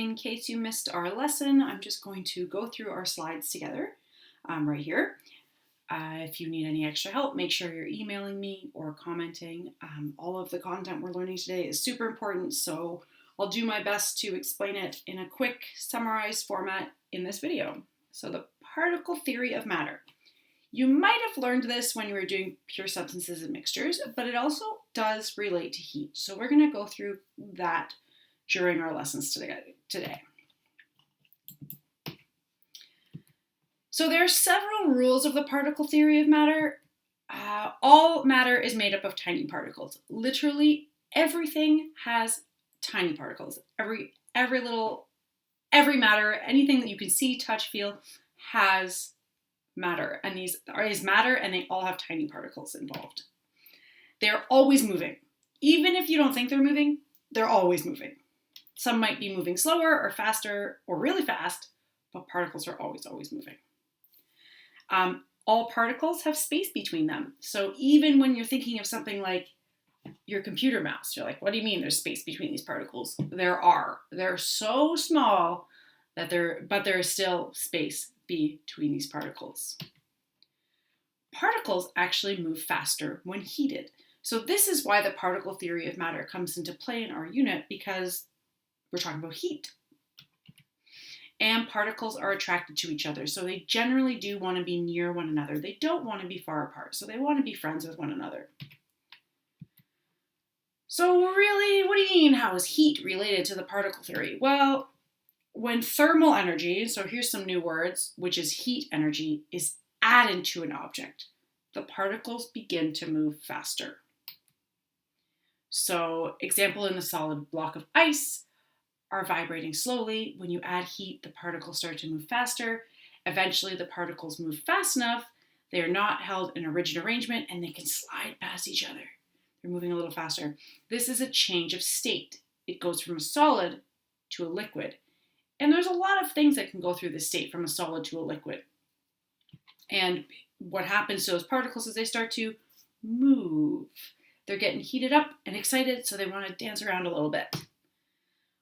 in case you missed our lesson, I'm just going to go through our slides together right here. If you need any extra help, make sure you're emailing me or commenting. All of the content we're learning today is super important, so I'll do my best to explain it in a quick, summarized format in this video. So the particle theory of matter. You might have learned this when you were doing pure substances and mixtures, but it also does relate to heat. So we're going to go through that during our lessons today. So there are several rules of the particle theory of matter. All matter is made up of tiny particles. Literally everything has tiny particles. Every matter, anything that you can see, touch, feel, has matter. And these is matter, and they all have tiny particles involved. They're always moving. Even if you don't think they're moving, they're always moving. Some might be moving slower or faster or really fast, but particles are always moving. All particles have space between them. So even when you're thinking of something like your computer mouse, you're like, what do you mean there's space between these particles? There are. They're so small that there is still space between these particles. Particles actually move faster when heated. So this is why the particle theory of matter comes into play in our unit, because we're talking about heat. And particles are attracted to each other, so they generally do want to be near one another. They don't want to be far apart, so they want to be friends with one another. So really, what do you mean, how is heat related to the particle theory? Well, when thermal energy, so here's some new words, which is heat energy, is added to an object, the particles begin to move faster. So, example, in the solid block of ice, are vibrating slowly. When you add heat, the particles start to move faster. Eventually, the particles move fast enough, they are not held in a rigid arrangement, and they can slide past each other. They're moving a little faster. This is a change of state. It goes from a solid to a liquid. And there's a lot of things that can go through this state from a solid to a liquid. And what happens to those particles is they start to move. They're getting heated up and excited, so they want to dance around a little bit.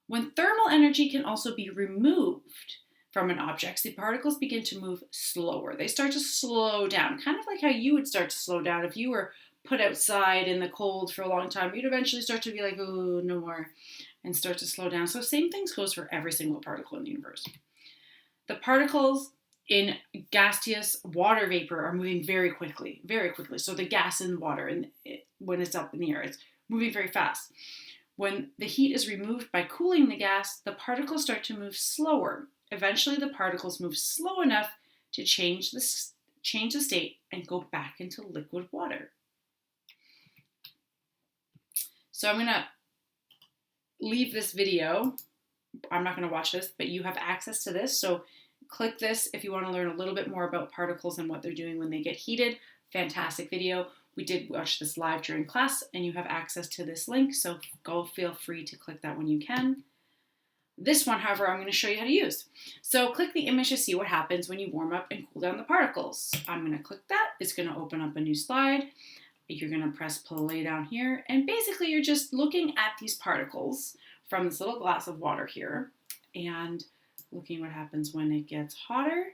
When thermal energy can also be removed from an object, the particles begin to move slower. They start to slow down, kind of like how you would start to slow down. If you were put outside in the cold for a long time, you'd eventually start to be like, oh, no more, and start to slow down. So same things goes for every single particle in the universe. The particles in gaseous water vapor are moving very quickly, very quickly. So the gas in water, when it's up in the air, it's moving very fast. When the heat is removed by cooling the gas, the particles start to move slower. Eventually, the particles move slow enough to change the state and go back into liquid water. So I'm going to leave this video. I'm not going to watch this, but you have access to this. So click this if you want to learn a little bit more about particles and what they're doing when they get heated. Fantastic video. We did watch this live during class, and you have access to this link, so feel free to click that when you can. This one, however, I'm going to show you how to use. So click the image to see what happens when you warm up and cool down the particles. I'm going to click that. It's going to open up a new slide. You're going to press play down here, and basically you're just looking at these particles from this little glass of water here and looking what happens when it gets hotter.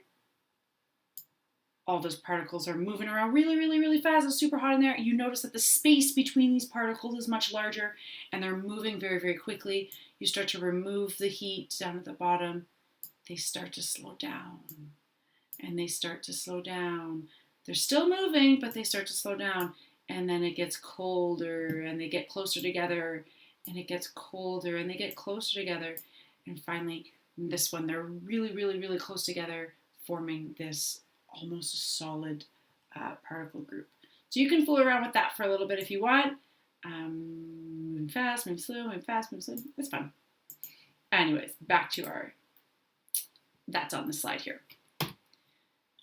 All those particles are moving around really, really, really fast. It's super hot in there. You notice that the space between these particles is much larger, and they're moving very, very quickly. You start to remove the heat down at the bottom. They start to slow down, and they start to slow down. They're still moving, but they start to slow down, and then it gets colder, and they get closer together, and it gets colder, and they get closer together, and finally, this one, they're really, really, really close together, forming this almost solid particle group. So you can fool around with that for a little bit if you want. Moving fast, moving slow, moving fast, moving slow. It's fun. Anyways, back to that's on the slide here.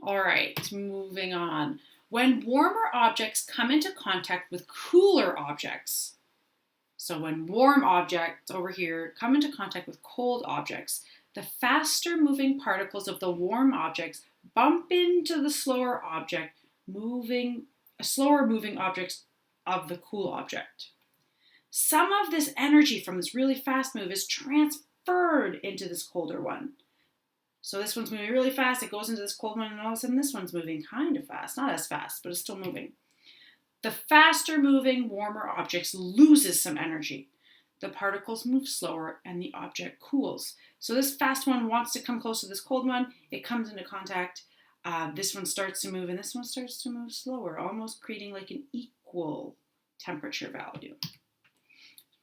All right, moving on. When warmer objects come into contact with cooler objects, so when warm objects over here come into contact with cold objects, the faster moving particles of the warm objects bump into the slower moving objects of the cool object. Some of this energy from this really fast move is transferred into this colder one. So this one's moving really fast, it goes into this cold one, and all of a sudden this one's moving kind of fast. Not as fast, but it's still moving. The faster moving, warmer objects loses some energy. The particles move slower and the object cools. So this fast one wants to come close to this cold one. It comes into contact. This one starts to move and this one starts to move slower, almost creating like an equal temperature value.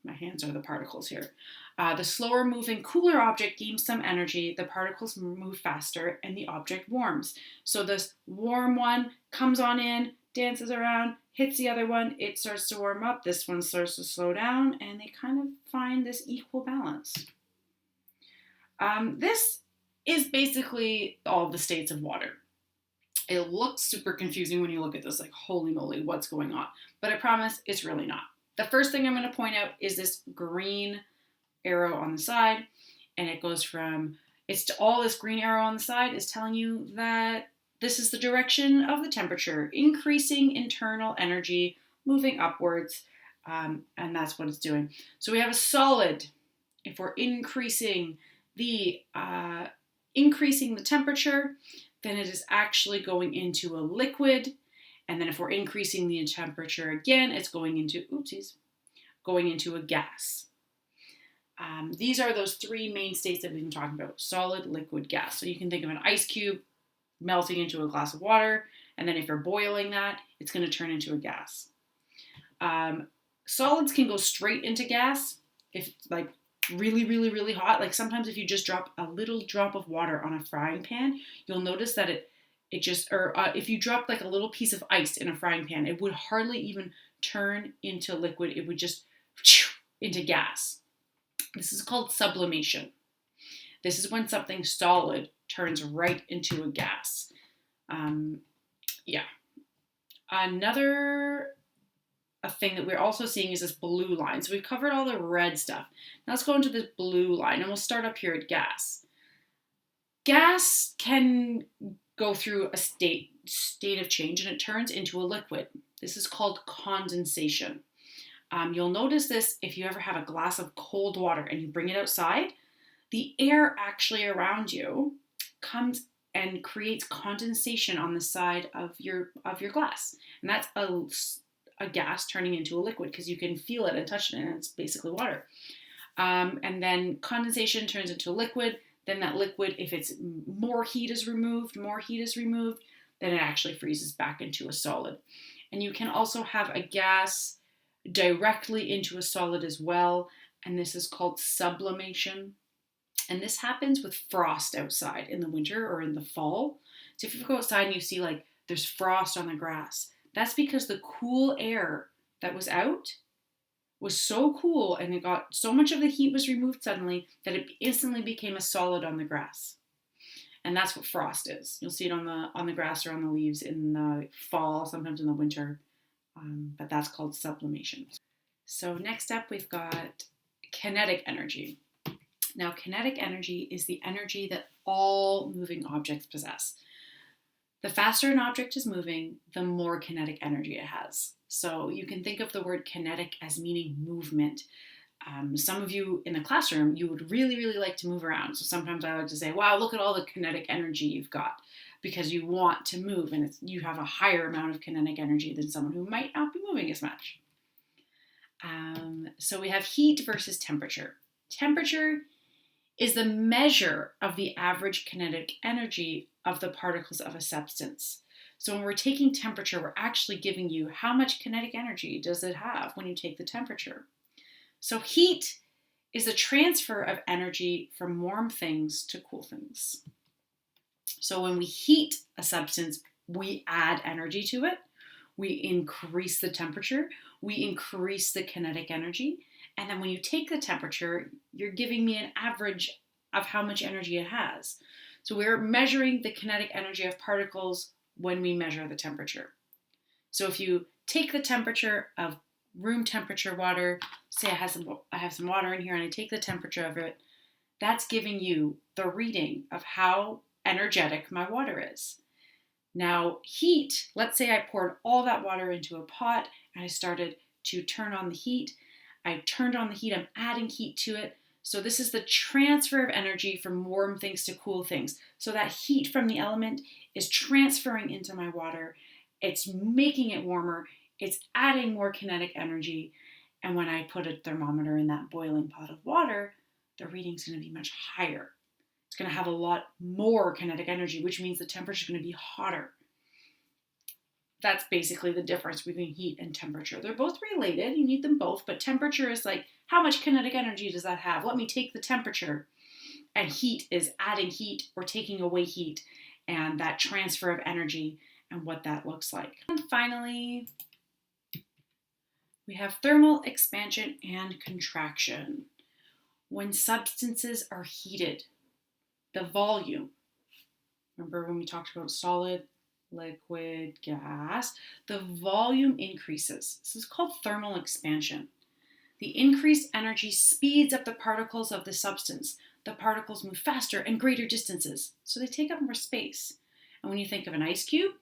My hands are the particles here. The slower moving, cooler object gains some energy. The particles move faster and the object warms. So this warm one comes on in, dances around, hits the other one, it starts to warm up, this one starts to slow down, and they kind of find this equal balance. This is basically all the states of water. It looks super confusing when you look at this, like, holy moly, what's going on? But I promise it's really not. The first thing I'm going to point out is this green arrow on the side, and it goes from, all this green arrow on the side is telling you that this is the direction of the temperature, increasing internal energy, moving upwards, and that's what it's doing. So we have a solid. If we're increasing the temperature, then it is actually going into a liquid. And then if we're increasing the temperature again, it's going into a gas. These are those three main states that we've been talking about: solid, liquid, gas. So you can think of an ice cube melting into a glass of water, and then if you're boiling that, it's going to turn into a gas. Solids can go straight into gas if it's like really, really, really hot. Like sometimes if you just drop a little drop of water on a frying pan, you'll notice that if you drop like a little piece of ice in a frying pan, it would hardly even turn into liquid. It would just into gas. This is called sublimation. This is when something solid turns right into a gas. Another thing that we're also seeing is this blue line. So we've covered all the red stuff. Now let's go into this blue line, and we'll start up here at gas. Gas can go through a state of change, and it turns into a liquid. This is called condensation. You'll notice this if you ever have a glass of cold water and you bring it outside. The air actually around you comes and creates condensation on the side of your glass, and that's a gas turning into a liquid because you can feel it and touch it, and it's basically water. And then condensation turns into a liquid. Then that liquid, if it's more heat is removed, then it actually freezes back into a solid. And you can also have a gas directly into a solid as well, and this is called sublimation. And this happens with frost outside in the winter or in the fall. So if you go outside and you see like there's frost on the grass, that's because the cool air that was out was so cool and it got so much of the heat was removed suddenly that it instantly became a solid on the grass. And that's what frost is. You'll see it on the grass or on the leaves in the fall, sometimes in the winter, but that's called sublimation. So next up we've got kinetic energy. Now, kinetic energy is the energy that all moving objects possess. The faster an object is moving, the more kinetic energy it has. So you can think of the word kinetic as meaning movement. Some of you in the classroom, you would really, really like to move around. So sometimes I like to say, wow, look at all the kinetic energy you've got, because you want to move and you have a higher amount of kinetic energy than someone who might not be moving as much. So we have heat versus temperature. Temperature is the measure of the average kinetic energy of the particles of a substance. So when we're taking temperature, we're actually giving you how much kinetic energy does it have when you take the temperature. So heat is the transfer of energy from warm things to cool things. So when we heat a substance, we add energy to it, we increase the temperature, we increase the kinetic energy, and then when you take the temperature, you're giving me an average of how much energy it has. So we're measuring the kinetic energy of particles when we measure the temperature. So if you take the temperature of room temperature water, say I have some water in here and I take the temperature of it, that's giving you the reading of how energetic my water is. Now heat, let's say I poured all that water into a pot and I started to turn on the heat. I turned on the heat, I'm adding heat to it. So this is the transfer of energy from warm things to cool things. So that heat from the element is transferring into my water. It's making it warmer. It's adding more kinetic energy. And when I put a thermometer in that boiling pot of water, the reading's going to be much higher. It's going to have a lot more kinetic energy, which means the temperature is going to be hotter. That's basically the difference between heat and temperature. They're both related, you need them both, but temperature is like, how much kinetic energy does that have? Let me take the temperature. And heat is adding heat or taking away heat, and that transfer of energy and what that looks like. And finally, we have thermal expansion and contraction. When substances are heated, the volume, remember when we talked about solid, liquid, gas, the volume increases. This is called thermal expansion. The increased energy speeds up the particles of the substance. The particles move faster and greater distances, so they take up more space. And when you think of an ice cube,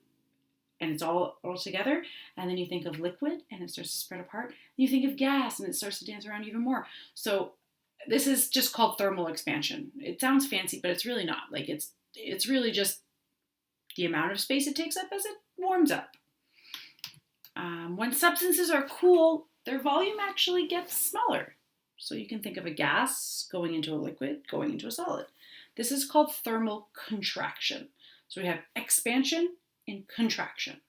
and it's all together, and then you think of liquid, and it starts to spread apart, and you think of gas, and it starts to dance around even more. So this is just called thermal expansion. It sounds fancy, but it's really not. Like it's really just the amount of space it takes up as it warms up. When substances are cool, their volume actually gets smaller. So you can think of a gas going into a liquid, going into a solid. This is called thermal contraction. So we have expansion and contraction.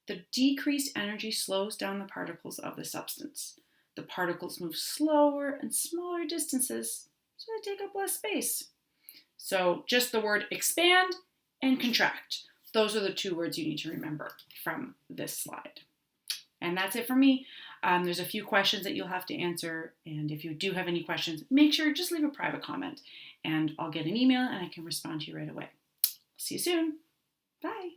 The decreased energy slows down the particles of the substance. The particles move slower and smaller distances, so they take up less space. So just the word expand and contract. Those are the two words you need to remember from this slide. And that's it for me. There's a few questions that you'll have to answer. And if you do have any questions, make sure just leave a private comment and I'll get an email and I can respond to you right away. See you soon. Bye.